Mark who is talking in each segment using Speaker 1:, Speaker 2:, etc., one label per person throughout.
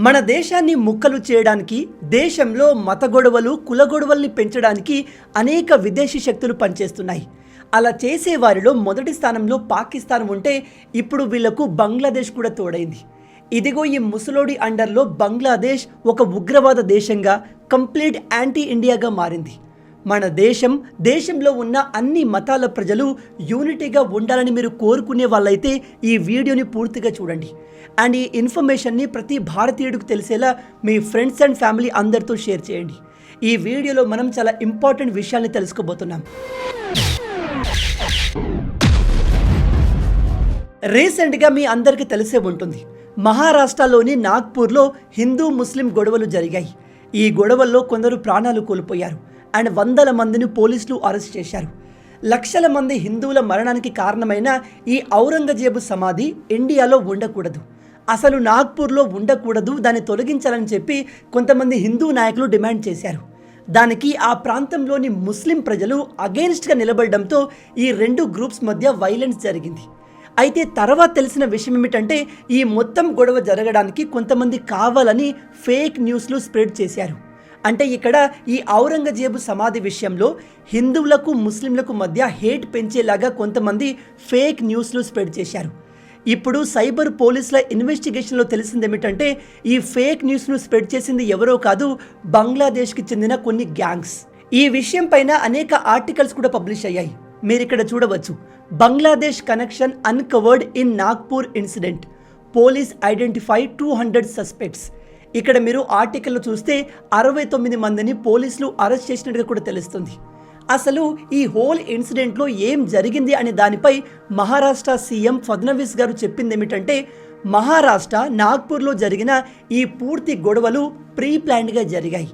Speaker 1: మన దేశాన్ని ముక్కలు చేయడానికి, దేశంలో మత గొడవలు, కుల గొడవల్ని పెంచడానికి అనేక విదేశీ శక్తులు పనిచేస్తున్నాయి. అలా చేసే వారిలో మొదటి స్థానంలో పాకిస్తాన్ ఉంటే ఇప్పుడు వీళ్లకు బంగ్లాదేశ్ కూడా తోడైంది. ఇదిగో ఈ ముసలోడి అండర్లో బంగ్లాదేశ్ ఒక ఉగ్రవాద దేశంగా, కంప్లీట్ యాంటీ ఇండియాగా మారింది. మన దేశంలో ఉన్న అన్ని మతాల ప్రజలు యూనిటీగా ఉండాలని మీరు కోరుకునే వాళ్ళైతే ఈ వీడియోని పూర్తిగా చూడండి. అండ్ ఈ ఇన్ఫర్మేషన్ని ప్రతి భారతీయుడికి తెలిసేలా మీ ఫ్రెండ్స్ అండ్ ఫ్యామిలీ అందరితో షేర్ చేయండి. ఈ వీడియోలో మనం చాలా ఇంపార్టెంట్ విషయాల్ని తెలుసుకోబోతున్నాం. రీసెంట్గా మీ అందరికీ తెలిసే ఉంటుంది, మహారాష్ట్రలోని నాగ్పూర్లో హిందూ ముస్లిం గొడవలు జరిగాయి. ఈ గొడవల్లో కొందరు ప్రాణాలు కోల్పోయారు అండ్ వందల మందిని పోలీసులు అరెస్ట్ చేశారు. లక్షల మంది హిందువుల మరణానికి కారణమైన ఈ ఔరంగజేబు సమాధి ఇండియాలో ఉండకూడదు, అసలు నాగ్పూర్లో ఉండకూడదు, దాన్ని తొలగించాలని చెప్పి కొంతమంది హిందూ నాయకులు డిమాండ్ చేశారు. దానికి ఆ ప్రాంతంలోని ముస్లిం ప్రజలు అగెయిన్స్ట్గా నిలబడడంతో ఈ రెండు గ్రూప్స్ మధ్య వైలెన్స్ జరిగింది. అయితే తర్వాత తెలిసిన విషయం ఏమిటంటే, ఈ మొత్తం గొడవ జరగడానికి కొంతమంది కావాలని ఫేక్ న్యూస్లు స్ప్రెడ్ చేశారు. అంటే ఇక్కడ ఈ ఔరంగజేబు సమాధి విషయంలో హిందువులకు ముస్లింలకు మధ్య హేట్ పెంచేలాగా కొంతమంది ఫేక్ న్యూస్లు స్ప్రెడ్ చేశారు. ఇప్పుడు సైబర్ పోలీసుల ఇన్వెస్టిగేషన్లో తెలిసింది ఏమిటంటే, ఈ ఫేక్ న్యూస్ను స్ప్రెడ్ చేసింది ఎవరో కాదు, బంగ్లాదేశ్కి చెందిన కొన్ని గ్యాంగ్స్. ఈ విషయం పైన అనేక ఆర్టికల్స్ కూడా పబ్లిష్ అయ్యాయి. మీరు ఇక్కడ చూడవచ్చు, Bangladesh connection uncovered in Nagpur incident, police identify 200 suspects. ఇక్కడ మీరు ఆర్టికల్లో చూస్తే 69 మందిని పోలీసులు అరెస్ట్ చేసినట్టుగా కూడా తెలుస్తుంది. అసలు ఈ హోల్ ఇన్సిడెంట్లో ఏం జరిగింది అనే దానిపై మహారాష్ట్ర సీఎం ఫడ్నవీస్ గారు చెప్పింది ఏమిటంటే, మహారాష్ట్ర నాగ్పూర్లో జరిగిన ఈ పూర్తి గొడవలు ప్రీ ప్లాన్డ్గా జరిగాయి.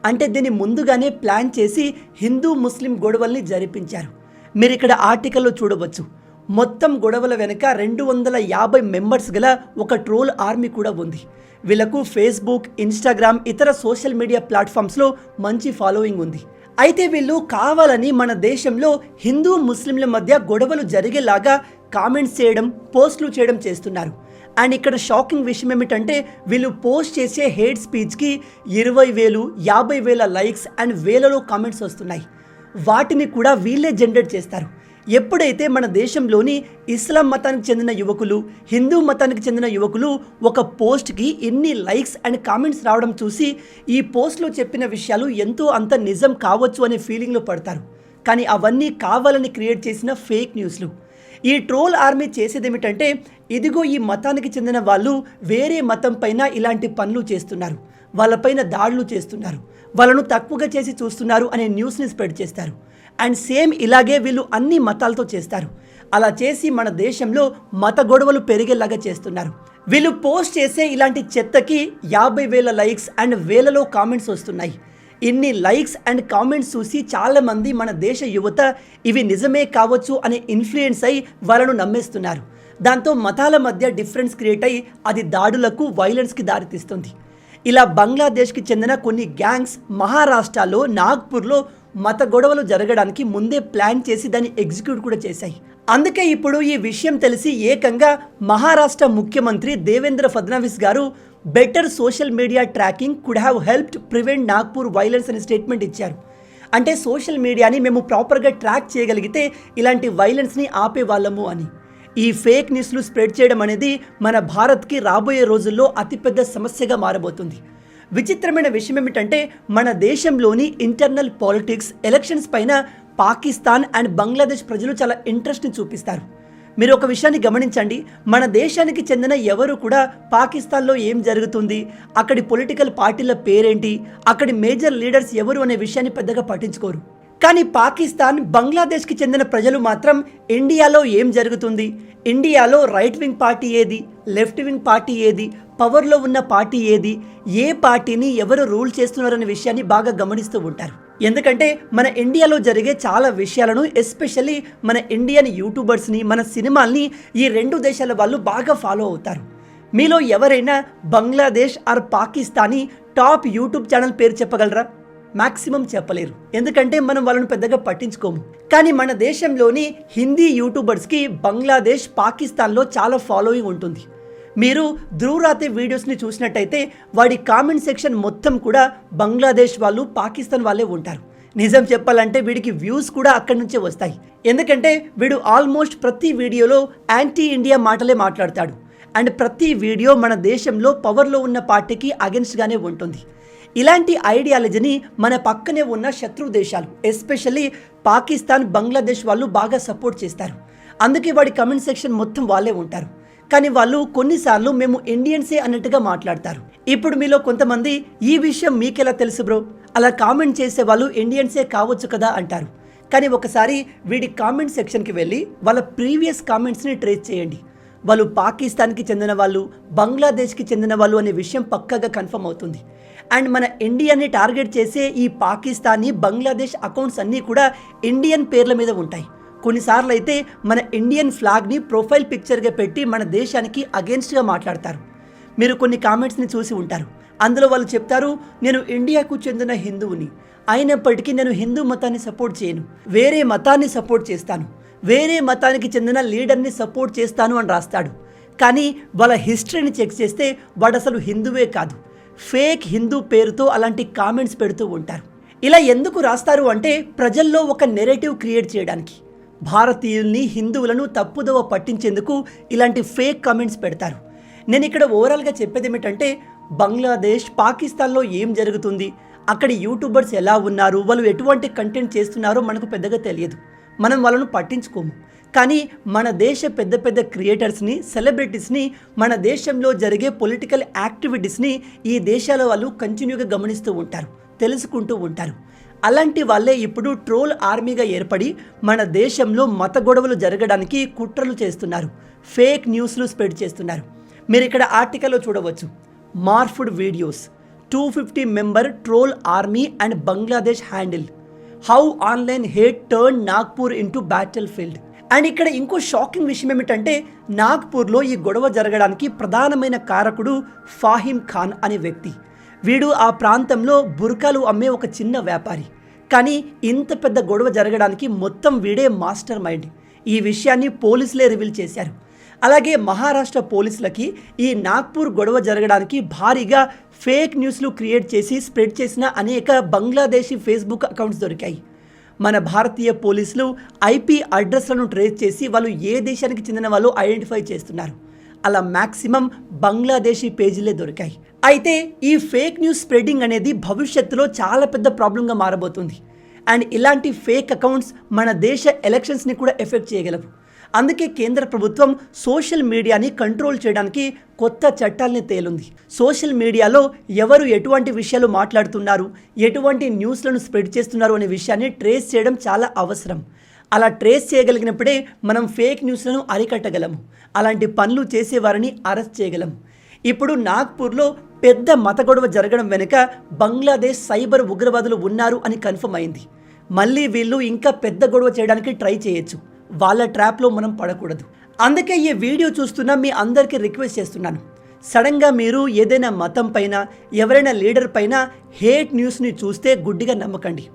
Speaker 1: అంటే దీన్ని ముందుగానే ప్లాన్ చేసి హిందూ ముస్లిం గొడవల్ని జరిపించారు. మీరు ఇక్కడ ఆర్టికల్లో చూడవచ్చు, మొత్తం గొడవల వెనుక 250 మెంబర్స్ గల ఒక ట్రోల్ ఆర్మీ కూడా ఉంది. వీళ్లకు ఫేస్బుక్, ఇన్స్టాగ్రామ్, ఇతర సోషల్ మీడియా ప్లాట్ఫామ్స్లో మంచి ఫాలోయింగ్ ఉంది. అయితే వీళ్ళు కావాలని మన దేశంలో హిందూ ముస్లింల మధ్య గొడవలు జరిగేలాగా కామెంట్స్ చేయడం, పోస్టులు చేయడం చేస్తున్నారు. అండ్ ఇక్కడ షాకింగ్ విషయం ఏమిటంటే, వీళ్ళు పోస్ట్ చేసే హేట్ స్పీచ్కి 20,000, 50,000 లైక్స్ అండ్ వేలలో కామెంట్స్ వస్తున్నాయి. వాటిని కూడా వీళ్ళే జనరేట్ చేస్తారు. ఎప్పుడైతే మన దేశంలోని ఇస్లాం మతానికి చెందిన యువకులు, హిందూ మతానికి చెందిన యువకులు ఒక పోస్ట్కి ఇన్ని లైక్స్ అండ్ కామెంట్స్ రావడం చూసి ఈ పోస్ట్లో చెప్పిన విషయాలు ఎంతో అంత నిజం కావచ్చు అనే ఫీలింగ్లో పడతారు. కానీ అవన్నీ కావాలని క్రియేట్ చేసిన ఫేక్ న్యూస్లు. ఈ ట్రోల్ ఆర్మీ చేసేది ఏమిటంటే, ఇదిగో ఈ మతానికి చెందిన వాళ్ళు వేరే మతం పైన ఇలాంటి పనులు చేస్తున్నారు, వాళ్ళపైన దాడులు చేస్తున్నారు, వాళ్ళను తక్కువగా చేసి చూస్తున్నారు అనే న్యూస్ని స్ప్రెడ్ చేస్తారు. అండ్ సేమ్ ఇలాగే వీళ్ళు అన్ని మతాలతో చేస్తారు. అలా చేసి మన దేశంలో మత గొడవలు పెరిగేలాగా చేస్తున్నారు. వీళ్ళు పోస్ట్ చేసే ఇలాంటి చెత్తకి 50,000 లైక్స్ అండ్ వేలలో కామెంట్స్ వస్తున్నాయి. ఇన్ని లైక్స్ అండ్ కామెంట్స్ చూసి చాలామంది మన దేశ యువత ఇవి నిజమే కావచ్చు అనే ఇన్ఫ్లుయెన్స్ అయి వాళ్ళను నమ్మేస్తున్నారు. దాంతో మతాల మధ్య డిఫరెన్స్ క్రియేట్ అయ్యి అది దాడులకు, వైలెన్స్కి దారితీస్తుంది. ఇలా బంగ్లాదేశ్కి చెందిన కొన్ని గ్యాంగ్స్ మహారాష్ట్రలో నాగ్పూర్లో మత గొడవలు జరగడానికి ముందే ప్లాన్ చేసి దాన్ని ఎగ్జిక్యూట్ కూడా చేశాయి. అందుకే ఇప్పుడు ఈ విషయం తెలిసి ఏకంగా మహారాష్ట్ర ముఖ్యమంత్రి దేవేంద్ర ఫడ్నవీస్ గారు better social media tracking could have helped prevent Nagpur violence అనే స్టేట్మెంట్ ఇచ్చారు. అంటే సోషల్ మీడియాని మేము ప్రాపర్గా ట్రాక్ చేయగలిగితే ఇలాంటి వైలెన్స్ని ఆపేవాళ్ళము అని. ఈ ఫేక్ న్యూస్లు స్ప్రెడ్ చేయడం అనేది మన భారత్కి రాబోయే రోజుల్లో అతిపెద్ద సమస్యగా మారబోతుంది. విచిత్రమైన విషయం ఏమిటంటే, మన దేశంలోని ఇంటర్నల్ పాలిటిక్స్, ఎలక్షన్స్ పైన పాకిస్తాన్ అండ్ బంగ్లాదేశ్ ప్రజలు చాలా ఇంట్రెస్ట్ని చూపిస్తారు. మీరు ఒక విషయాన్ని గమనించండి, మన దేశానికి చెందిన ఎవరు కూడా పాకిస్తాన్లో ఏం జరుగుతుంది, అక్కడి పొలిటికల్ పార్టీల పేరేంటి, అక్కడి మేజర్ లీడర్స్ ఎవరు అనే విషయాన్ని పెద్దగా పట్టించుకోరు. కానీ పాకిస్తాన్, బంగ్లాదేశ్కి చెందిన ప్రజలు మాత్రం ఇండియాలో ఏం జరుగుతుంది, ఇండియాలో రైట్ వింగ్ పార్టీ ఏది, లెఫ్ట్ వింగ్ పార్టీ ఏది, పవర్లో ఉన్న పార్టీ ఏది, ఏ పార్టీని ఎవరు రూల్ చేస్తున్నారనే విషయాన్ని బాగా గమనిస్తూ ఉంటారు. ఎందుకంటే మన ఇండియాలో జరిగే చాలా విషయాలను, ఎస్పెషల్లీ మన ఇండియన్ యూట్యూబర్స్ని, మన సినిమాల్ని ఈ రెండు దేశాల వాళ్ళు బాగా ఫాలో అవుతారు. మీలో ఎవరైనా Bangladesh or Pakistani top YouTube channel పేరు చెప్పగలరా? మ్యాక్సిమం చెప్పలేరు, ఎందుకంటే మనం వాళ్ళను పెద్దగా పట్టించుకోము. కానీ మన దేశంలోని హిందీ యూట్యూబర్స్కి బంగ్లాదేశ్, పాకిస్తాన్లో చాలా ఫాలోయింగ్ ఉంటుంది. మీరు ధ్రువ్ రాతే వీడియోస్ని చూసినట్టయితే వాడి కామెంట్ సెక్షన్ మొత్తం కూడా బంగ్లాదేశ్ వాళ్ళు, పాకిస్తాన్ వాళ్ళే ఉంటారు. నిజం చెప్పాలంటే వీడికి వ్యూస్ కూడా అక్కడి నుంచే వస్తాయి. ఎందుకంటే వీడు ఆల్మోస్ట్ ప్రతి వీడియోలో యాంటీ ఇండియా మాటలే మాట్లాడతాడు. అండ్ ప్రతి వీడియో మన దేశంలో పవర్లో ఉన్న పార్టీకి అగెన్స్ట్గానే ఉంటుంది. ఇలాంటి ఐడియాలజీని మన పక్కనే ఉన్న శత్రు దేశాలు, ఎస్పెషల్లీ పాకిస్తాన్, బంగ్లాదేశ్ వాళ్ళు బాగా సపోర్ట్ చేస్తారు. అందుకే వాడి కమెంట్ సెక్షన్ మొత్తం వాళ్ళే ఉంటారు. కానీ వాళ్ళు కొన్నిసార్లు మేము ఇండియన్సే అన్నట్టుగా మాట్లాడతారు. ఇప్పుడు మీలో కొంతమంది ఈ విషయం మీకెలా తెలుసు బ్రో, అలా కామెంట్ చేసే వాళ్ళు ఇండియన్సే కావచ్చు కదా అంటారు. కానీ ఒకసారి వీడి కామెంట్ సెక్షన్కి వెళ్ళి వాళ్ళ ప్రీవియస్ కామెంట్స్ని ట్రేస్ చేయండి. వాళ్ళు పాకిస్తాన్కి చెందిన వాళ్ళు, బంగ్లాదేశ్కి చెందిన వాళ్ళు అనే విషయం పక్కాగా కన్ఫర్మ్ అవుతుంది. అండ్ మన ఇండియాని టార్గెట్ చేసే ఈ పాకిస్తానీ, బంగ్లాదేశ్ అకౌంట్స్ అన్నీ కూడా ఇండియన్ పేర్ల మీద ఉంటాయి. కొన్నిసార్లు అయితే మన ఇండియన్ ఫ్లాగ్ని ప్రొఫైల్ పిక్చర్గా పెట్టి మన దేశానికి అగేన్స్ట్గా మాట్లాడతారు. మీరు కొన్ని కామెంట్స్ని చూసి ఉంటారు. అందులో వాళ్ళు చెప్తారు, నేను ఇండియాకు చెందిన హిందువుని, అయినప్పటికీ నేను హిందూ మతాన్ని సపోర్ట్ చేయను, వేరే మతాన్ని సపోర్ట్ చేస్తాను, వేరే మతానికి చెందిన లీడర్ని సపోర్ట్ చేస్తాను అని రాస్తాడు. కానీ వాళ్ళ హిస్టరీని చెక్ చేస్తే వాడు అసలు హిందువే కాదు, ఫేక్ హిందూ పేరుతో అలాంటి కామెంట్స్ పెడుతూ ఉంటారు. ఇలా ఎందుకు రాస్తారు అంటే ప్రజల్లో ఒక నెరేటివ్ క్రియేట్ చేయడానికి. భారతీయుల్ని, హిందువులను తప్పుదోవ పట్టించేందుకు ఇలాంటి ఫేక్ కామెంట్స్ పెడతారు. నేను ఇక్కడ ఓవరాల్గా చెప్పేది ఏమిటంటే, బంగ్లాదేశ్, పాకిస్తాన్లో ఏం జరుగుతుంది, అక్కడ యూట్యూబర్స్ ఎలా ఉన్నారు, వాళ్ళు ఎటువంటి కంటెంట్ చేస్తున్నారో మనకు పెద్దగా తెలియదు, మనం వాళ్ళను పట్టించుకోము. కానీ మన దేశ పెద్ద పెద్ద క్రియేటర్స్ని, సెలబ్రిటీస్ని, మన దేశంలో జరిగే పొలిటికల్ యాక్టివిటీస్ని ఈ దేశాల వాళ్ళు కంటిన్యూగా గమనిస్తూ ఉంటారు, తెలుసుకుంటూ ఉంటారు. అలాంటి వాళ్ళే ఇప్పుడు ట్రోల్ ఆర్మీగా ఏర్పడి మన దేశంలో మత గొడవలు జరగడానికి కుట్రలు చేస్తున్నారు, ఫేక్ న్యూస్లు స్ప్రెడ్ చేస్తున్నారు. మీరు ఇక్కడ ఆర్టికల్లో చూడవచ్చు, morphed videos, 250 member troll army and Bangladesh handle, how online hate turn Nagpur into battle field. And ఇక్కడ ఇంకో షాకింగ్ విషయం ఏమిటంటే, నాగ్పూర్లో ఈ గొడవ జరగడానికి ప్రధానమైన కారకుడు ఫాహిమ్ ఖాన్ అనే వ్యక్తి. వీడు ఆ ప్రాంతంలో బుర్కాలు అమ్మే ఒక చిన్న వ్యాపారి. కానీ ఇంత పెద్ద గొడవ జరగడానికి మొత్తం వీడే మాస్టర్ మైండ్. ఈ విషయాన్ని పోలీసులే రివీల్ చేశారు. అలాగే మహారాష్ట్ర పోలీసులకి ఈ నాగ్పూర్ గొడవ జరగడానికి భారీగా ఫేక్ న్యూస్లు క్రియేట్ చేసి స్ప్రెడ్ చేసిన అనేక బంగ్లాదేశీ ఫేస్బుక్ అకౌంట్స్ దొరికాయి. మన భారతీయ పోలీసులు ఐపీ అడ్రస్లను ట్రేస్ చేసి వాళ్ళు ఏ దేశానికి చెందిన వాళ్ళు ఐడెంటిఫై చేస్తున్నారు. అలా మ్యాక్సిమం బంగ్లాదేశీ పేజీలే దొరికాయి. అయితే ఈ ఫేక్ న్యూస్ స్ప్రెడింగ్ అనేది భవిష్యత్తులో చాలా పెద్ద ప్రాబ్లంగా మారబోతుంది. అండ్ ఇలాంటి ఫేక్ అకౌంట్స్ మన దేశ ఎలక్షన్స్ని కూడా ఎఫెక్ట్ చేయగలవు. అందుకే కేంద్ర ప్రభుత్వం సోషల్ మీడియాని కంట్రోల్ చేయడానికి కొత్త చట్టాలని తేలుంది. సోషల్ మీడియాలో ఎవరు ఎటువంటి విషయాలు మాట్లాడుతున్నారు, ఎటువంటి న్యూస్లను స్ప్రెడ్ చేస్తున్నారు అనే విషయాన్ని ట్రేస్ చేయడం చాలా అవసరం. అలా ట్రేస్ చేయగలిగినప్పుడే మనం ఫేక్ న్యూస్లను అరికట్టగలము, అలాంటి పనులు చేసేవారిని అరెస్ట్ చేయగలము. ఇప్పుడు నాగ్పూర్లో పెద్ద మత గొడవ జరగడం వెనుక బంగ్లాదేశ్ సైబర్ ఉగ్రవాదులు ఉన్నారు అని కన్ఫర్మ్ అయింది. మళ్ళీ వీళ్ళు ఇంకా పెద్ద గొడవ చేయడానికి ట్రై చేయొచ్చు. వాళ్ళ ట్రాప్లో మనం పడకూడదు. అందుకే ఈ వీడియో చూస్తున్న మీ అందరికీ రిక్వెస్ట్ చేస్తున్నాను, సడన్గా మీరు ఏదైనా మతం పైన, ఎవరైనా లీడర్ పైన హేట్ న్యూస్ని చూస్తే గుడ్డిగా నమ్మకండి.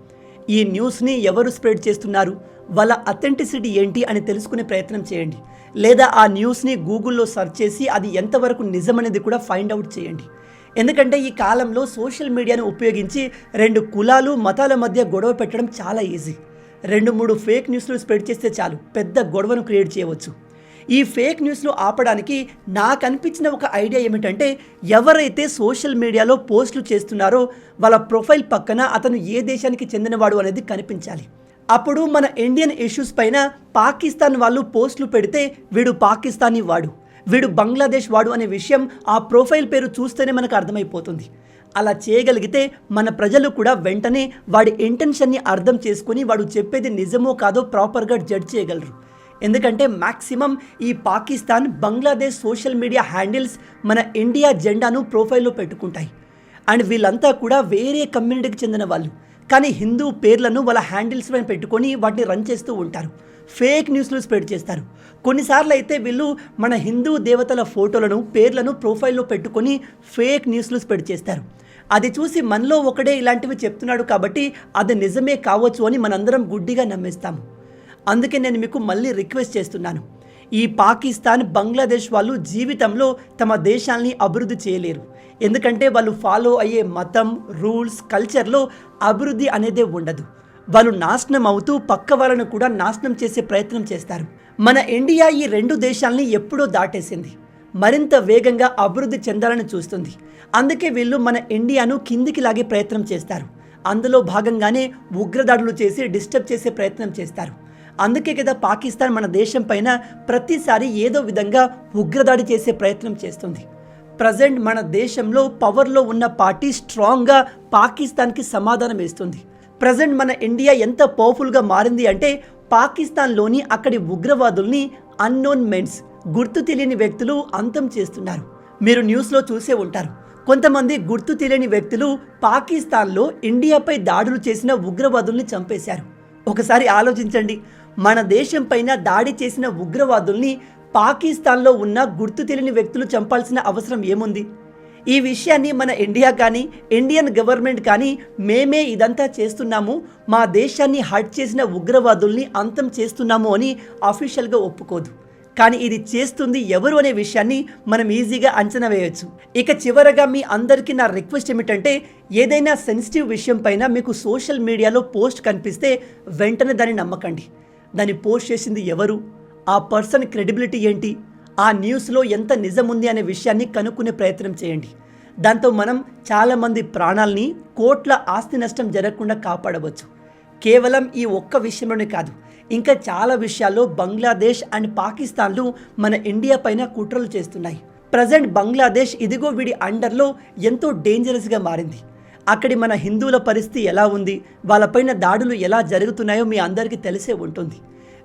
Speaker 1: ఈ న్యూస్ని ఎవరు స్ప్రెడ్ చేస్తున్నారు, వాళ్ళ అథెంటిసిటీ ఏంటి అని తెలుసుకునే ప్రయత్నం చేయండి. లేదా ఆ న్యూస్ని గూగుల్లో సెర్చ్ చేసి అది ఎంతవరకు నిజమనేది కూడా ఫైండ్ అవుట్ చేయండి. ఎందుకంటే ఈ కాలంలో సోషల్ మీడియాను ఉపయోగించి 2 కులాలు, మతాల మధ్య గొడవ పెట్టడం చాలా ఈజీ. 2-3 ఫేక్ న్యూస్లు స్ప్రెడ్ చేస్తే చాలు పెద్ద గొడవను క్రియేట్ చేయవచ్చు. ఈ ఫేక్ న్యూస్ను ఆపడానికి నాకు అనిపించిన ఒక ఐడియా ఏమిటంటే, ఎవరైతే సోషల్ మీడియాలో పోస్టులు చేస్తున్నారో వాళ్ళ ప్రొఫైల్ పక్కన అతను ఏ దేశానికి చెందినవాడు అనేది కనిపించాలి. అప్పుడు మన ఇండియన్ ఇష్యూస్ పైన పాకిస్తాన్ వాళ్ళు పోస్టులు పెడితే వీడు పాకిస్తానీ వాడు, వీడు బంగ్లాదేశ్ వాడు అనే విషయం ఆ ప్రొఫైల్ పేరు చూస్తేనే మనకు అర్థమైపోతుంది. అలా చేయగలిగితే మన ప్రజలు కూడా వెంటనే వాడి ఇంటెన్షన్ని అర్థం చేసుకుని వాడు చెప్పేది నిజమో కాదో ప్రాపర్గా జడ్జ్ చేయగలరు. ఎందుకంటే మ్యాక్సిమం ఈ Pakistan, Bangladesh social media handles మన ఇండియా జెండాను ప్రొఫైల్లో పెట్టుకుంటాయి. అండ్ వీళ్ళంతా కూడా వేరే కమ్యూనిటీకి చెందిన వాళ్ళు, కానీ హిందూ పేర్లను వాళ్ళ హ్యాండిల్స్ పైన పెట్టుకొని వాటిని రన్ చేస్తూ ఉంటారు, ఫేక్ న్యూస్లు స్ప్రెడ్ చేస్తారు. కొన్నిసార్లు అయితే వీళ్ళు మన హిందూ దేవతల ఫోటోలను, పేర్లను ప్రొఫైల్లో పెట్టుకొని ఫేక్ న్యూస్లు స్ప్రెడ్ చేస్తారు. అది చూసి మనలో ఒకడే ఇలాంటివి చెప్తున్నాడు కాబట్టి అది నిజమే కావచ్చు అని మనందరం గుడ్డిగా నమ్మేస్తాము. అందుకే నేను మీకు మళ్ళీ రిక్వెస్ట్ చేస్తున్నాను, ఈ పాకిస్తాన్, బంగ్లాదేశ్ వాళ్ళు జీవితంలో తమ దేశాల్ని అభివృద్ధి చేయలేరు. ఎందుకంటే వాళ్ళు ఫాలో అయ్యే మతం, రూల్స్, కల్చర్లో అభివృద్ధి అనేదే ఉండదు. వాళ్ళు నాశనం అవుతూ పక్క వాళ్ళను కూడా నాశనం చేసే ప్రయత్నం చేస్తారు. మన ఇండియా ఈ రెండు దేశాల్ని ఎప్పుడో దాటేసింది. మరింత వేగంగా అభివృద్ధి చెందాలని చూస్తుంది. అందుకే వీళ్ళు మన ఇండియాను కిందికి లాగే ప్రయత్నం చేస్తారు. అందులో భాగంగానే ఉగ్రదాడులు చేసి డిస్టర్బ్ చేసే ప్రయత్నం చేస్తారు. అందుకే కదా పాకిస్తాన్ మన దేశం పైన ప్రతిసారి ఏదో విధంగా ఉగ్రదాడి చేసే ప్రయత్నం చేస్తుంది. ప్రజెంట్ మన దేశంలో పవర్లో ఉన్న పార్టీ స్ట్రాంగ్గా పాకిస్తాన్కి సమాధానం ఇస్తుంది. ప్రజెంట్ మన ఇండియా ఎంత పవర్ఫుల్గా మారింది అంటే పాకిస్తాన్లోని అక్కడి ఉగ్రవాదుల్ని అన్నోన్ మెన్స్, గుర్తు తెలియని వ్యక్తులు అంతం చేస్తున్నారు. మీరు న్యూస్లో చూసే ఉంటారు. కొంతమంది గుర్తు తెలియని వ్యక్తులు పాకిస్తాన్లో ఇండియాపై దాడులు చేసిన ఉగ్రవాదుల్ని చంపేశారు. ఒకసారి ఆలోచించండి, మన దేశం పైన దాడి చేసిన ఉగ్రవాదుల్ని పాకిస్తాన్లో ఉన్న గుర్తు తెలియని వ్యక్తులు చంపాల్సిన అవసరం ఏముంది? ఈ విషయాన్ని మన ఇండియా కానీ, ఇండియన్ గవర్నమెంట్ కానీ మేమే ఇదంతా చేస్తున్నాము, మా దేశాన్ని హర్ట్ చేసిన ఉగ్రవాదుల్ని అంతం చేస్తున్నాము అని అఫీషియల్గా ఒప్పుకోదు. కానీ ఇది చేస్తుంది ఎవరు అనే విషయాన్ని మనం ఈజీగా అంచనా వేయవచ్చు. ఇక చివరగా మీ అందరికీ నా రిక్వెస్ట్ ఏమిటంటే, ఏదైనా సెన్సిటివ్ విషయం పైన మీకు సోషల్ మీడియాలో పోస్ట్ కనిపిస్తే వెంటనే దాన్ని నమ్మకండి. దాన్ని పోస్ట్ చేసింది ఎవరు, ఆ పర్సన్ క్రెడిబిలిటీ ఏంటి, ఆ న్యూస్లో ఎంత నిజం ఉంది అనే విషయాన్ని కనుక్కునే ప్రయత్నం చేయండి. దాంతో మనం చాలామంది ప్రాణాలని, కోట్ల ఆస్తి నష్టం జరగకుండా కాపాడవచ్చు. కేవలం ఈ ఒక్క విషయంలోనే కాదు, ఇంకా చాలా విషయాల్లో బంగ్లాదేశ్ అండ్ పాకిస్తాన్లు మన ఇండియా పైన కుట్రలు చేస్తున్నాయి. ప్రజెంట్ బంగ్లాదేశ్ ఇదిగో వీడి అండర్లో ఎంతో డేంజరస్గా మారింది. అక్కడి మన హిందువుల పరిస్థితి ఎలా ఉంది, వాళ్ళపైన దాడులు ఎలా జరుగుతున్నాయో మీ అందరికీ తెలిసే ఉంటుంది.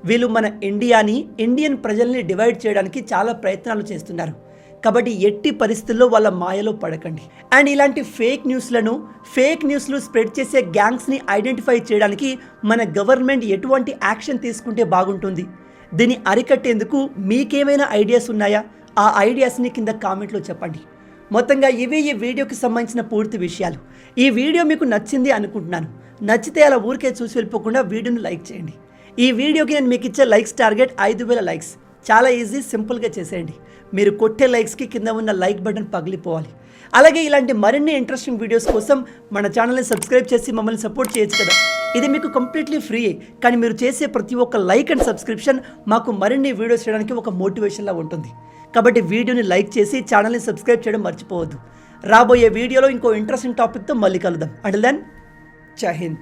Speaker 1: వీళ్ళు మన ఇండియాని, ఇండియన్ ప్రజల్ని డివైడ్ చేయడానికి చాలా ప్రయత్నాలు చేస్తున్నారు. కాబట్టి ఎట్టి పరిస్థితుల్లో వాళ్ళ మాయలో పడకండి. అండ్ ఇలాంటి ఫేక్ న్యూస్లు స్ప్రెడ్ చేసే గ్యాంగ్స్ని ఐడెంటిఫై చేయడానికి మన గవర్నమెంట్ ఎటువంటి యాక్షన్ తీసుకుంటే బాగుంటుంది? దీన్ని అరికట్టేందుకు మీకేమైనా ఐడియాస్ ఉన్నాయా? ఆ ఐడియాస్ని కింద కామెంట్లో చెప్పండి. మొత్తంగా ఇవే ఈ వీడియోకి సంబంధించిన పూర్తి విషయాలు. ఈ వీడియో మీకు నచ్చింది అనుకుంటున్నాను. నచ్చితే అలా ఊరికే చూసి వెళ్ళిపోకుండా వీడియోని లైక్ చేయండి. ఈ వీడియోకి నేను మీకు ఇచ్చే లైక్స్ టార్గెట్ 5000 లైక్స్. చాలా ఈజీ, సింపుల్గా చేసేయండి. మీరు కొట్టే లైక్స్కి కింద ఉన్న లైక్ బటన్ పగిలిపోవాలి. అలాగే ఇలాంటి మరిన్ని ఇంట్రెస్టింగ్ వీడియోస్ కోసం మన ఛానల్ని సబ్స్క్రైబ్ చేసి మమ్మల్ని సపోర్ట్ చేయొచ్చు కదా. ఇది మీకు కంప్లీట్లీ ఫ్రీ. కానీ మీరు చేసే ప్రతి ఒక్క లైక్ అండ్ సబ్స్క్రిప్షన్ మాకు మరిన్ని వీడియోస్ చేయడానికి ఒక మోటివేషన్లా ఉంటుంది. కాబట్టి వీడియోని లైక్ చేసి ఛానల్ని సబ్స్క్రైబ్ చేయడం మర్చిపోవద్దు. రాబోయే వీడియోలో ఇంకో ఇంట్రెస్టింగ్ టాపిక్తో మళ్ళీ కలుద్దాం. అంటిల్ దెన్, జై హింద్.